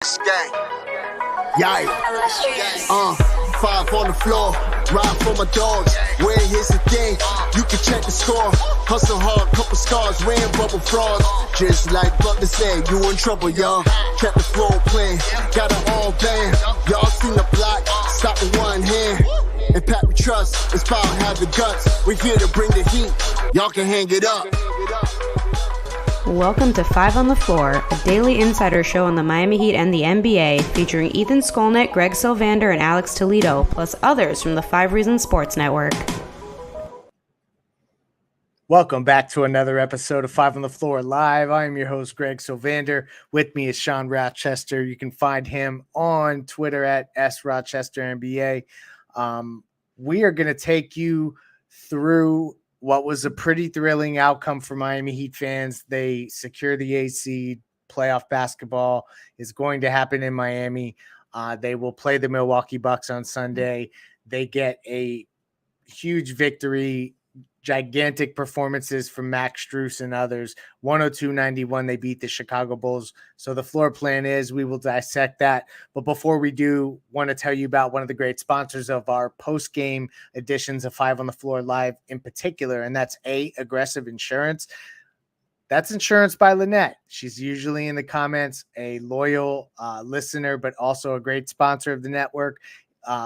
Gang. Yikes. 5 on the floor. Ride for my dogs. Where here's the thing. You can check the score. Hustle hard, couple scars, wearing bubble frogs. Just like Butler said, you in trouble, y'all. Kept the floor playing. Got it all band. Y'all seen the block. Stop with one hand. And Pat we trust. It's power have the guts. We're here to bring the heat. Y'all can hang it up. Welcome to 5 on the Floor, a daily insider show on the Miami Heat and the NBA, featuring Ethan Skolnick, Greg Sylvander, and Alex Toledo, plus others from the 5 Reasons Sports Network. Welcome back to another episode of 5 on the Floor Live. I am your host, Greg Sylvander. With me is Sean Rochester. You can find him on Twitter at SRochesterNBA. We are going to take you through what was a pretty thrilling outcome for Miami Heat fans. They secure the 8th seed. Playoff basketball is going to happen in Miami. They will play the Milwaukee Bucks on Sunday. They get a huge victory, gigantic performances from Max Strus and others. 102-91, they beat the Chicago Bulls. So the floor plan is we will dissect that. But before we do, want to tell you about one of the great sponsors of our post-game editions of 5 on the Floor Live in particular, and that's Aggressive Insurance. That's insurance by Lynette. She's usually in the comments, a loyal listener, but also a great sponsor of the network.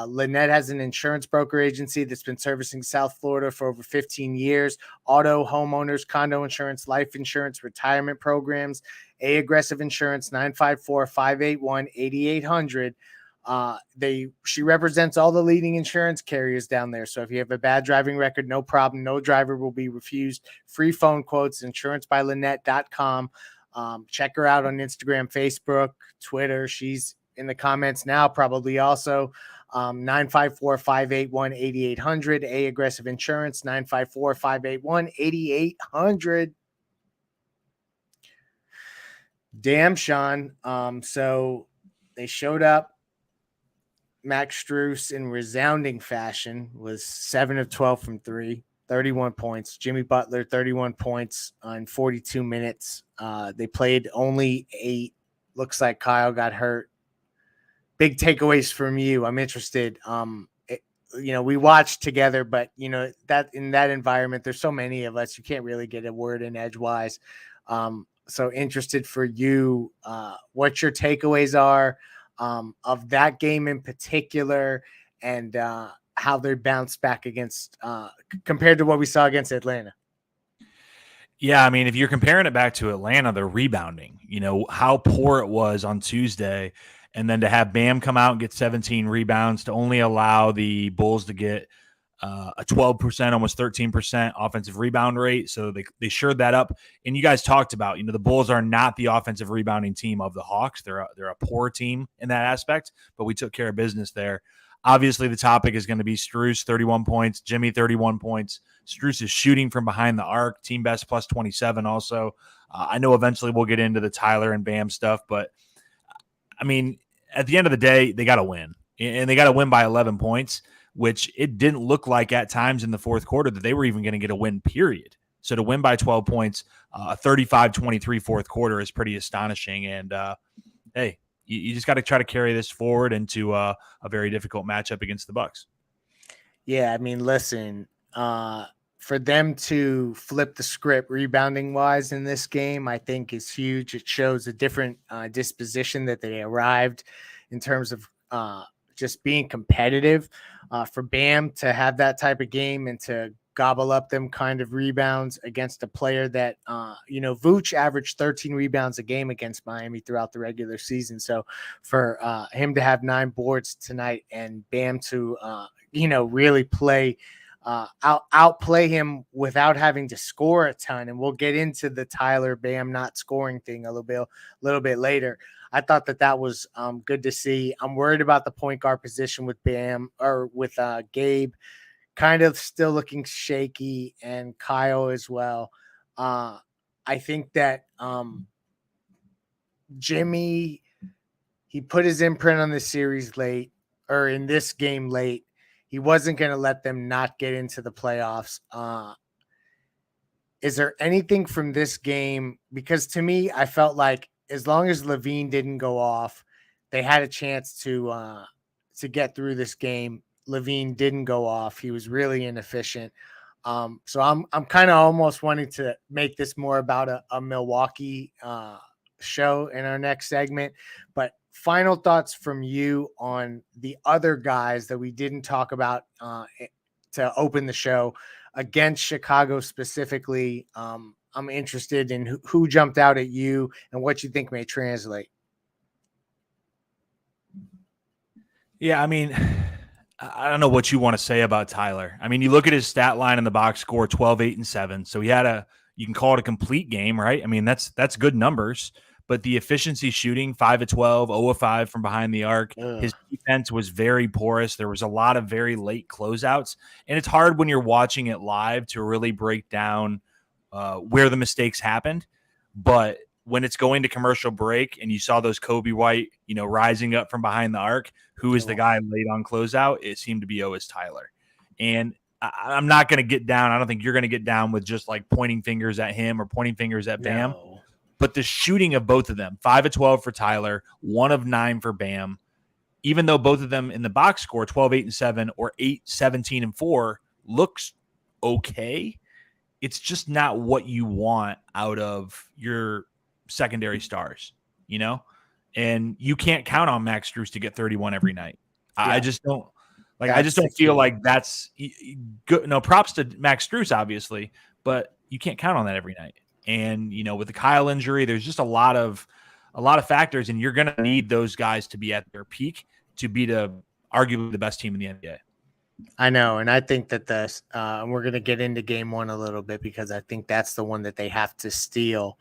Lynette has an insurance broker agency that's been servicing South Florida for over 15 years. Auto, homeowners, condo insurance, life insurance, retirement programs. Aggressive Insurance, 954-581-8800. She represents all the leading insurance carriers down there. So if you have a bad driving record, no problem. No driver will be refused. Free phone quotes, insurancebylynette.com. Check her out on Instagram, Facebook, Twitter. She's in the comments now, probably also. 954-581-8800. Aggressive Insurance, 954-581-8800. Damn, Sean. So they showed up. Max Strus in resounding fashion was 7 of 12 from 3, 31 points. Jimmy Butler, 31 points in 42 minutes. They played only 8. Looks like Kyle got hurt. Big takeaways from you. I'm interested. We watched together, but that in that environment, there's so many of us, you can't really get a word in edgewise. So interested for you, what your takeaways are of that game in particular, and how they bounced back against compared to what we saw against Atlanta. Yeah, I mean, if you're comparing it back to Atlanta, they're rebounding. How poor it was on Tuesday. And then to have Bam come out and get 17 rebounds, to only allow the Bulls to get a 12%, almost 13% offensive rebound rate. So they shored that up. And you guys talked about, the Bulls are not the offensive rebounding team of the Hawks. They're a poor team in that aspect, but we took care of business there. Obviously, the topic is going to be Strus, 31 points, Jimmy, 31 points. Strus is shooting from behind the arc, team best plus 27 also. I know eventually we'll get into the Tyler and Bam stuff, but I mean, at the end of the day, they got to win. And they got to win by 11 points, which it didn't look like at times in the fourth quarter that they were even going to get a win, period. So to win by 12 points, a 35-23 fourth quarter is pretty astonishing. And, hey, you just got to try to carry this forward into a very difficult matchup against the Bucks. Yeah, I mean, listen, for them to flip the script rebounding-wise in this game, I think is huge. It shows a different disposition that they arrived in terms of just being competitive. For Bam to have that type of game and to gobble up them kind of rebounds against a player that, Vooch averaged 13 rebounds a game against Miami throughout the regular season. So for him to have 9 boards tonight and Bam to, really play outplay him without having to score a ton. And we'll get into the Tyler Bam not scoring thing a little bit later. I thought that was good to see. I'm worried about the point guard position with Bam or with Gabe, kind of still looking shaky, and Kyle as well. I think that Jimmy, he put his imprint on the series late, or in this game late. He wasn't going to let them not get into the playoffs. Is there anything from this game? Because to me, I felt like as long as Levine didn't go off they had a chance to get through this game. Levine didn't go off. He was really inefficient. So I'm kind of almost wanting to make this more about a Milwaukee show in our next segment. But final thoughts from you on the other guys that we didn't talk about to open the show against Chicago specifically. I'm interested in who jumped out at you and what you think may translate. Yeah, I mean, I don't know what you want to say about Tyler. I mean, you look at his stat line in the box score, 12, 8, and 7. So he had you can call it a complete game, right? I mean, that's good numbers. But the efficiency shooting, 5 of 12, 0 of 5 from behind the arc. Ugh. His defense was very porous. There was a lot of very late closeouts. And it's hard when you're watching it live to really break down where the mistakes happened. But when it's going to commercial break and you saw those Kobe White, rising up from behind the arc, who is the guy late on closeout, it seemed to be always Tyler. And I'm not going to get down. I don't think you're going to get down with just like pointing fingers at him or pointing fingers at Bam. No. But the shooting of both of them, 5 of 12 for Tyler, 1 of 9 for Bam, even though both of them in the box score 12, 8, and 7 or 8, 17, and 4 looks okay. It's just not what you want out of your secondary stars, and you can't count on Max Strus to get 31 every night. Yeah. I just don't feel like that's good. No, props to Max Strus, obviously, but you can't count on that every night. And, with the Kyle injury, there's just a lot of factors, and you're going to need those guys to be at their peak to be arguably the best team in the NBA. I know. And I think that we're going to get into game one a little bit because I think that's the one that they have to steal.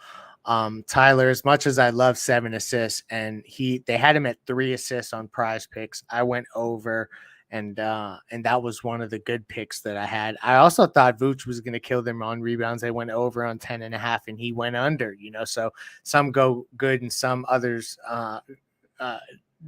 Tyler, as much as I love 7 assists, and they had him at 3 assists on PrizePicks, I went over, and that was one of the good picks that I had. I also thought Vooch was going to kill them on rebounds. They went over on 10.5, and he went under. So some go good and some others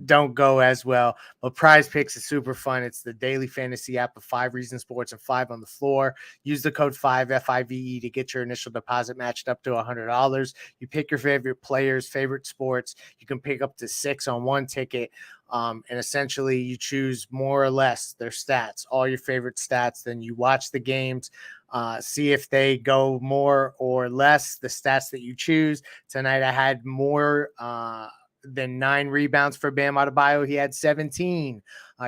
don't go as well. But PrizePicks is super fun. It's the daily fantasy app of 5 Reasons Sports and 5 on the floor. Use the code 5 FIVE to get your initial deposit matched up to $100. You pick your favorite players, favorite sports. You can pick up to 6 on one ticket. And essentially you choose more or less their stats, all your favorite stats. Then you watch the games, see if they go more or less the stats that you choose. Tonight I had more than 9 rebounds for Bam Adebayo. He had 17.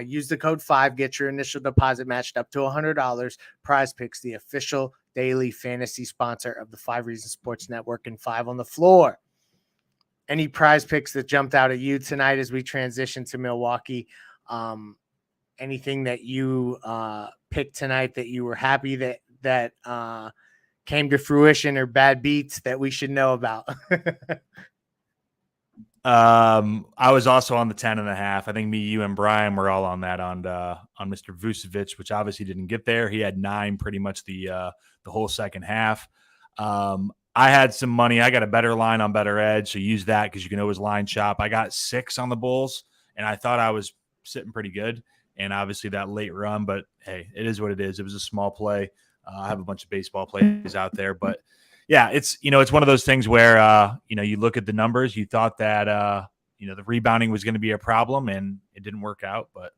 Use the code 5, get your initial deposit matched up to $100. PrizePicks, the official daily fantasy sponsor of the 5 Reasons Sports Network and 5 on the floor. Any PrizePicks that jumped out at you tonight as we transition to Milwaukee? Anything that you picked tonight that you were happy that came to fruition, or bad beats that we should know about? I was also on the 10.5. I think me, you, and Brian were all on that on Mr. Vucevic, which obviously didn't get there. He had 9 pretty much the whole second half. I had some money. I got a better line on Better Edge, so use that because you can always line shop. I got 6 on the Bulls, and I thought I was sitting pretty good. And obviously that late run, but hey, it is what it is. It was a small play. I have a bunch of baseball plays out there, but yeah, it's one of those things where you look at the numbers. You thought that the rebounding was going to be a problem, and it didn't work out. But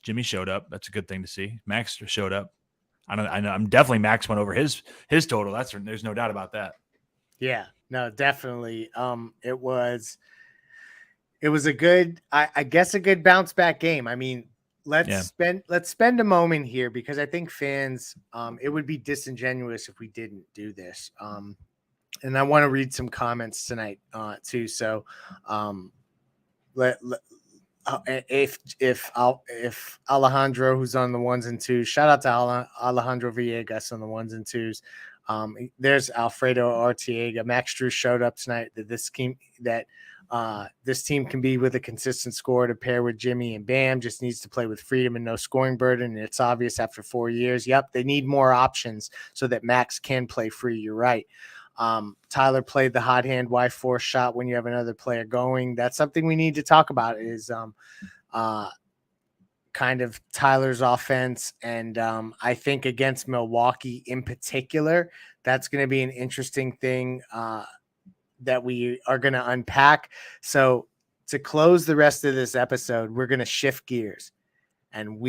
Jimmy showed up. That's a good thing to see. Max showed up. I know. I'm definitely Max went over his total. There's no doubt about that. Yeah, no, definitely. It was a good, I guess, a good bounce back game. I mean, let's spend a moment here because I think fans, it would be disingenuous if we didn't do this. And I want to read some comments tonight too. So, if Alejandro, who's on the 1s and 2s, shout out to Alejandro Villegas on the 1s and 2s. There's Alfredo Artiega. Max Strus showed up tonight. This team can be with a consistent score to pair with Jimmy and Bam. Just needs to play with freedom and no scoring burden. And it's obvious after 4 years. Yep, they need more options so that Max can play free. You're right. Tyler played the hot hand, why force shot when you have another player going? That's something we need to talk about is kind of Tyler's offense. And I think against Milwaukee in particular, that's going to be an interesting thing that we are going to unpack. So to close the rest of this episode, we're going to shift gears, and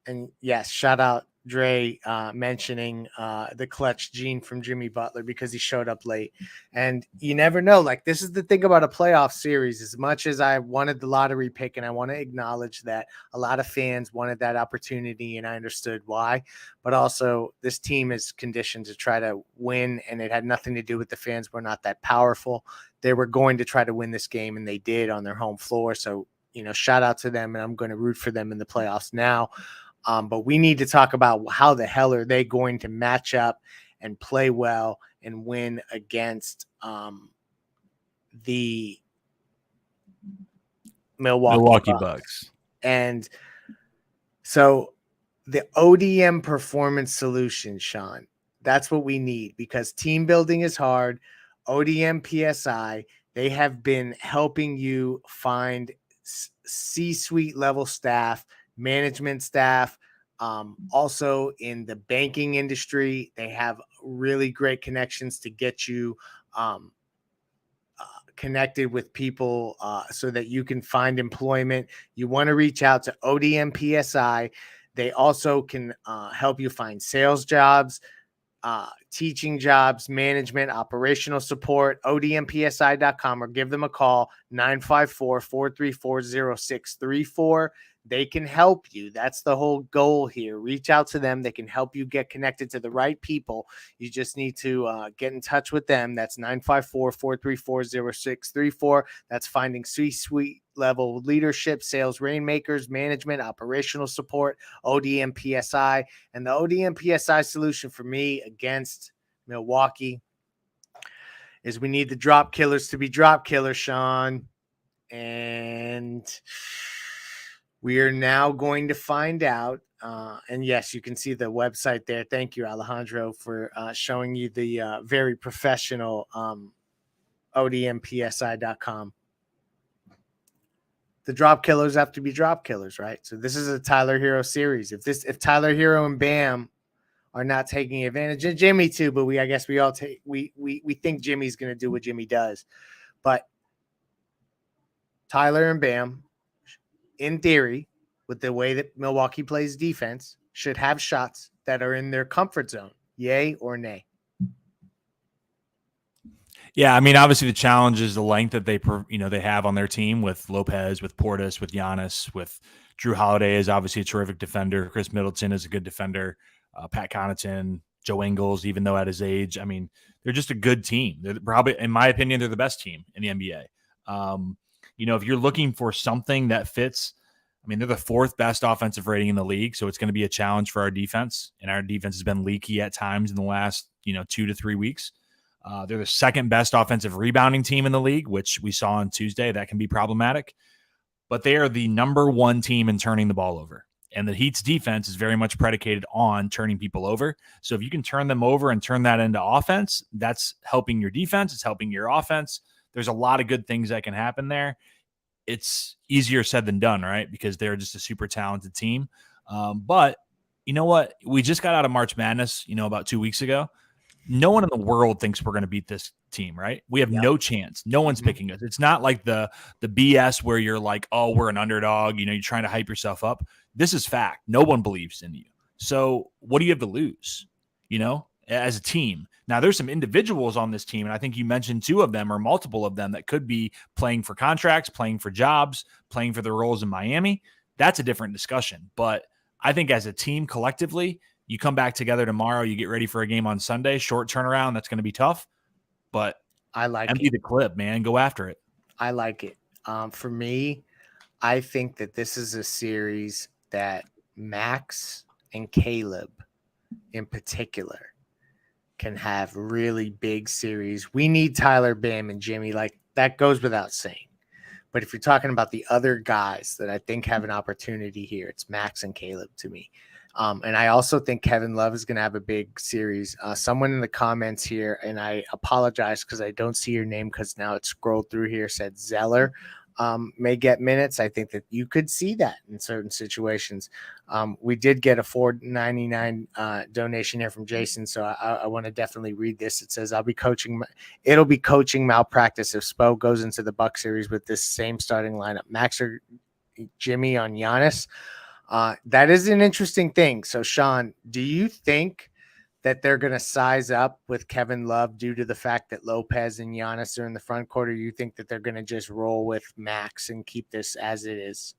and yes, shout out Dre mentioning the clutch gene from Jimmy Butler because he showed up late. And you never know. Like, this is the thing about a playoff series. As much as I wanted the lottery pick, and I want to acknowledge that a lot of fans wanted that opportunity, and I understood why. But also, this team is conditioned to try to win, and it had nothing to do with the fans. We're not that powerful. They were going to try to win this game, and they did on their home floor. So, shout out to them, and I'm going to root for them in the playoffs now. But we need to talk about how the hell are they going to match up and play well and win against the Milwaukee Bucks. And so the ODM performance solution, Sean, that's what we need, because team building is hard. ODM PSI, they have been helping you find C-suite level staff, management staff, also in the banking industry. They have really great connections to get you connected with people so that you can find employment. You want to reach out to ODM PSI. They also can help you find sales jobs, teaching jobs, management, operational support, odmpsi.com, or give them a call, 954-434-0634. They can help you. That's the whole goal here. Reach out to them. They can help you get connected to the right people. You just need to get in touch with them. That's 954-434-0634. That's finding C-suite level leadership, sales rainmakers, management, operational support, ODM PSI. And the ODM PSI solution for me against Milwaukee is we need the drop killers to be drop killers, Sean. And we are now going to find out. And yes, you can see the website there. Thank you, Alejandro, for showing you the very professional odmpsi.com. The drop killers have to be drop killers, right? So this is a Tyler Hero series. If Tyler Hero and Bam are not taking advantage, and Jimmy too, but I guess we all we think Jimmy's going to do what Jimmy does. But Tyler and Bam, in theory, with the way that Milwaukee plays defense, should have shots that are in their comfort zone. Yay or nay? Yeah, I mean, obviously the challenge is the length that they have on their team with Lopez, with Portis, with Giannis, with Drew Holiday is obviously a terrific defender. Chris Middleton is a good defender. Pat Connaughton, Joe Ingles, even though at his age, I mean, they're just a good team. They're probably, in my opinion, they're the best team in the NBA. If you're looking for something that fits, I mean, they're the fourth best offensive rating in the league, so it's going to be a challenge for our defense, and our defense has been leaky at times in the last 2 to 3 weeks. They're the second best offensive rebounding team in the league, which we saw on Tuesday. That can be problematic. But they are the number one team in turning the ball over. And the Heat's defense is very much predicated on turning people over. So if you can turn them over and turn that into offense, that's helping your defense. It's helping your offense. There's a lot of good things that can happen there. It's easier said than done, right? Because they're just a super talented team. But you know what? We just got out of March Madness, about 2 weeks ago. No one in the world thinks we're going to beat this team, right? We have no chance. No one's picking us. It's not like the BS where you're like, oh, we're an underdog. You're trying to hype yourself up. This is fact. No one believes in you. So what do you have to lose, as a team? Now, there's some individuals on this team, and I think you mentioned 2 of them or multiple of them that could be playing for contracts, playing for jobs, playing for their roles in Miami. That's a different discussion. But I think as a team collectively, you come back together tomorrow, you get ready for a game on Sunday, short turnaround, that's going to be tough. But I like empty the clip, man. Go after it. I like it. For me, I think that this is a series that Max and Caleb in particular can have really big series. We need Tyler, Bam, and Jimmy. Like, that goes without saying. But if you're talking about the other guys that I think have an opportunity here, it's Max and Caleb to me. And I also think Kevin Love is going to have a big series. Someone in the comments here, and I apologize because I don't see your name because now it's scrolled through here, said Zeller. may get minutes. I think that you could see that in certain situations. We did get a $4.99 donation here from Jason, so I want to definitely read this. It says, it'll be coaching malpractice if Spo goes into the Buck series with this same starting lineup. Max or Jimmy on Giannis. That is an interesting thing. So, Sean, do you think that they're going to size up with Kevin Love due to the fact that Lopez and Giannis are in the front court, or you think that they're going to just roll with Max and keep this as it is?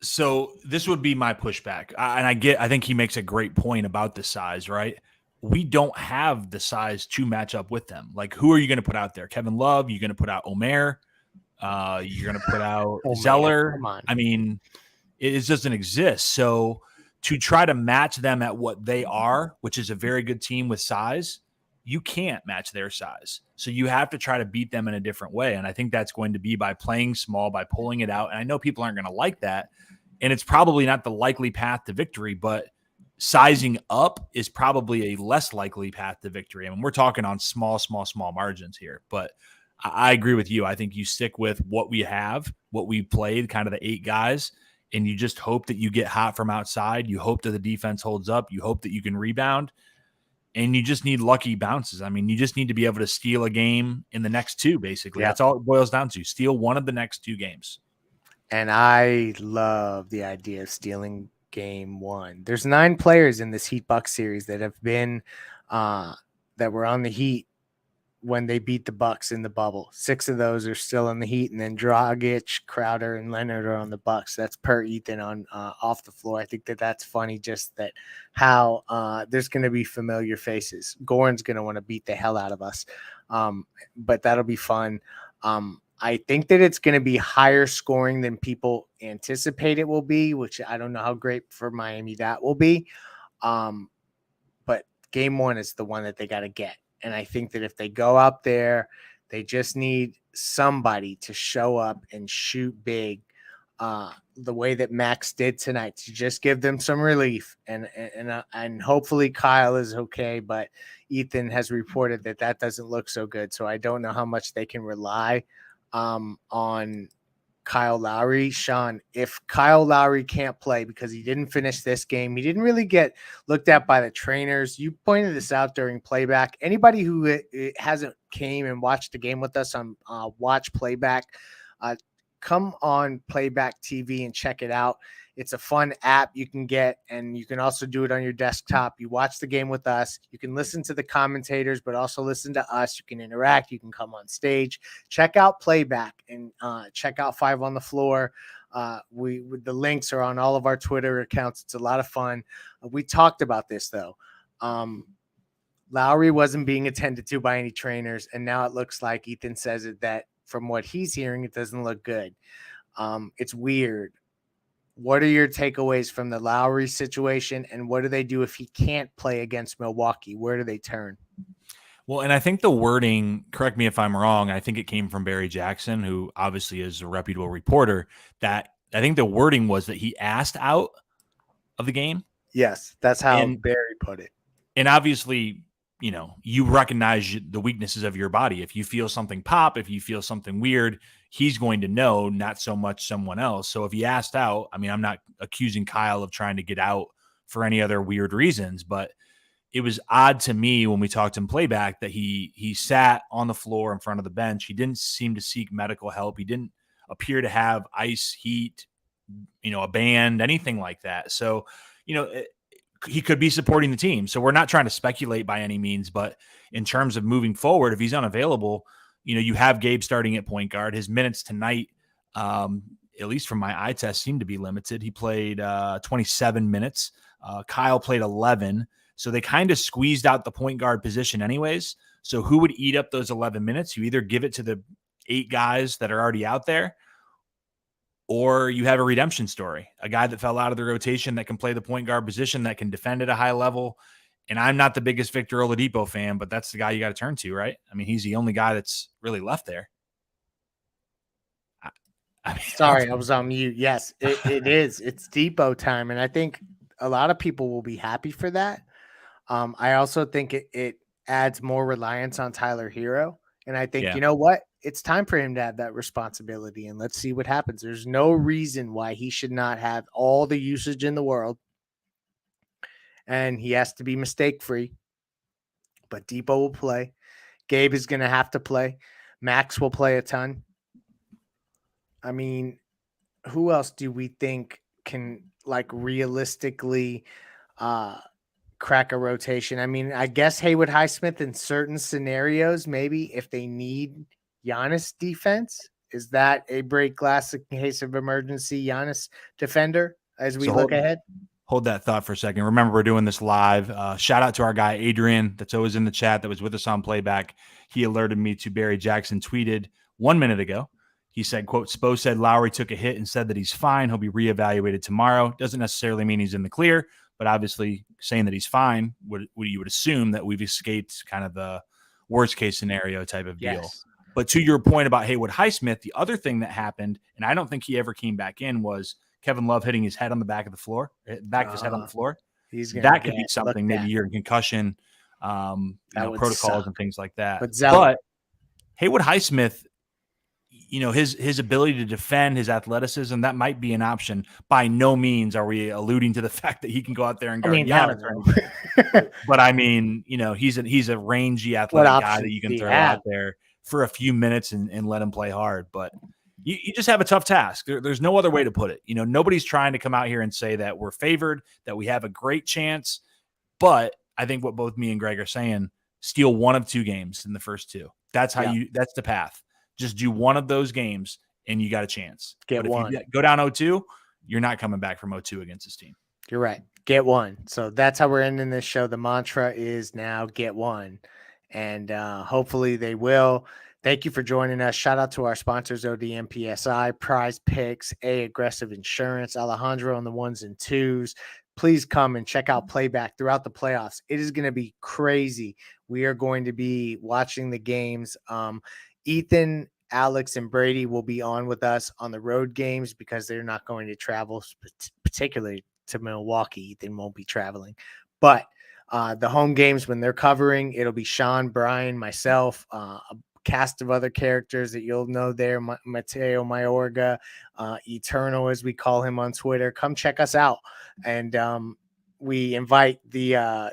So this would be my pushback. I think he makes a great point about the size, right? We don't have the size to match up with them. Like, who are you going to put out there? Kevin Love? You're going to put out Omer? You're going to put out Zeller? Come on. I mean, it just doesn't exist. So to try to match them at what they are, which is a very good team with size, you can't match their size. So you have to try to beat them in a different way. And I think that's going to be by playing small, by pulling it out. And I know people aren't going to like that. And it's probably not the likely path to victory, but sizing up is probably a less likely path to victory. I mean, we're talking on small margins here, but I agree with you. I think you stick with what we have, what we played, kind of the 8 guys, and you just hope that you get hot from outside. You hope that the defense holds up. You hope that you can rebound, and you just need lucky bounces. I mean, you just need to be able to steal a game in the next 2, basically. Yeah. That's all it boils down to. Steal one of the next 2 games. And I love the idea of stealing game 1. There's 9 players in this Heat Bucks series that have been that were on the Heat when they beat the Bucks in the bubble. 6 of those are still in the Heat, and then Dragic, Crowder, and Leonard are on the Bucks. That's per Ethan on off the floor. I think that's funny, just that how there's going to be familiar faces. Goran's going to want to beat the hell out of us, but that'll be fun. I think that it's going to be higher scoring than people anticipate it will be, which I don't know how great for Miami that will be. But game 1 is the one that they got to get. And I think that if they go out there, they just need somebody to show up and shoot big the way that Max did tonight, to just give them some relief. And hopefully Kyle is okay, but Ethan has reported that doesn't look so good. So I don't know how much they can rely on Kyle Lowry. Sean, if Kyle Lowry can't play because he didn't finish this game, he didn't really get looked at by the trainers. You pointed this out during playback. Anybody who hasn't came and watched the game with us on Watch Playback, come on Playback TV and check it out. It's a fun app you can get, and you can also do it on your desktop. You watch the game with us. You can listen to the commentators, but also listen to us. You can interact. You can come on stage. Check out Playback and check out 5 on the Floor. The links are on all of our Twitter accounts. It's a lot of fun. We talked about this, though. Lowry wasn't being attended to by any trainers, and now it looks like Ethan says it that from what he's hearing, it doesn't look good. It's weird. What are your takeaways from the Lowry situation, and what do they do if he can't play against Milwaukee? Where do they turn? Well, and I think the wording, correct me if I'm wrong, I think it came from Barry Jackson, who obviously is a reputable reporter, that I think the wording was that he asked out of the game. Yes, that's how Barry put it. And obviously, you know, you recognize the weaknesses of your body. If you feel something pop, if you feel something weird, he's going to know, not so much someone else. So if he asked out, I mean, I'm not accusing Kyle of trying to get out for any other weird reasons, but it was odd to me when we talked in playback that he sat on the floor in front of the bench. He didn't seem to seek medical help. He didn't appear to have ice, heat, you know, a band, anything like that. So, you know, he could be supporting the team. So we're not trying to speculate by any means, but in terms of moving forward, if he's unavailable, you know, you have Gabe starting at point guard. His minutes tonight, at least from my eye test, seemed to be limited. He played 27 minutes. Kyle played 11. So they kind of squeezed out the point guard position anyways. So who would eat up those 11 minutes? You either give it to the 8 guys that are already out there, or you have a redemption story, a guy that fell out of the rotation that can play the point guard position, that can defend at a high level. And I'm not the biggest Victor Oladipo fan, but that's the guy you got to turn to, right? I mean, he's the only guy that's really left there. I mean, sorry, I was on mute. Yes, it is. It's Depot time, and I think a lot of people will be happy for that. I also think it adds more reliance on Tyler Hero. And I think, you know what? it's time for him to have that responsibility, and let's see what happens. There's no reason why he should not have all the usage in the world, and he has to be mistake free. But Depot will play. Gabe is going to have to play. Max will play a ton. I mean, who else do we think can like realistically crack a rotation? I mean, I guess Haywood Highsmith in certain scenarios, maybe if they need Giannis defense. Is that a break glass in case of emergency Giannis defender as we look ahead? Hold that thought for a second. Remember, we're doing this live. Shout out to our guy, Adrian, that's always in the chat, that was with us on playback. He alerted me to Barry Jackson tweeted 1 minute ago. He said, quote, Spo said Lowry took a hit and said that he's fine. He'll be reevaluated tomorrow. Doesn't necessarily mean he's in the clear, but obviously saying that he's fine, you would assume that we've escaped kind of the worst case scenario type of deal. Yes. But to your point about Haywood Highsmith, the other thing that happened, and I don't think he ever came back in, was Kevin Love hitting his head on the back of the floor, back of his head on the floor. That could be something, maybe you're in concussion protocols and things like that. But Haywood Highsmith, his ability to defend, his athleticism, that might be an option. By no means are we alluding to the fact that he can go out there and guard Giannis or anything. But I mean, he's a rangy athletic guy that you can throw out there for a few minutes and let him play hard. But you just have a tough task. There's no other way to put it. Nobody's trying to come out here and say that we're favored, that we have a great chance. But I think what both me and Greg are saying, steal one of two games in the first two. That's how that's the path. Just do one of those games and you got a chance. If you go down 0-2, you're not coming back from 0-2 against this team. You're right. Get one. So that's how we're ending this show. The mantra is now get one. And hopefully they will. Thank you for joining us. Shout out to our sponsors, ODMPSI, PrizePicks, Aggressive Insurance, Alejandro on the 1s and 2s. Please come and check out playback throughout the playoffs. It is going to be crazy. We are going to be watching the games. Ethan, Alex, and Brady will be on with us on the road games because they're not going to travel, particularly to Milwaukee. Ethan won't be traveling. But the home games, when they're covering, it'll be Sean, Brian, myself, a cast of other characters that you'll know there, Mateo Mayorga, Eternal, as we call him on Twitter. Come check us out. And we invite the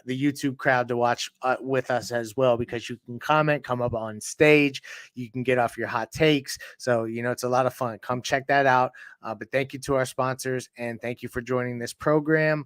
YouTube crowd to watch with us as well, because you can comment, come up on stage, you can get off your hot takes. So, it's a lot of fun. Come check that out. But thank you to our sponsors, and thank you for joining this program.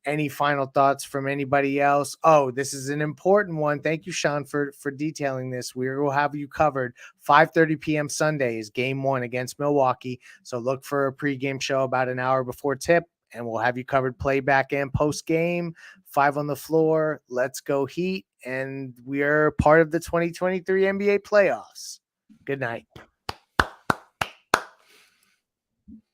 Any final thoughts from anybody else? Oh, this is an important one. Thank you, Sean, for detailing this. We will have you covered. 5:30 p.m. Sunday is game 1 against Milwaukee. So look for a pregame show about an hour before tip, and we'll have you covered playback and post game. 5 on the floor. Let's go Heat. And we are part of the 2023 NBA playoffs. Good night.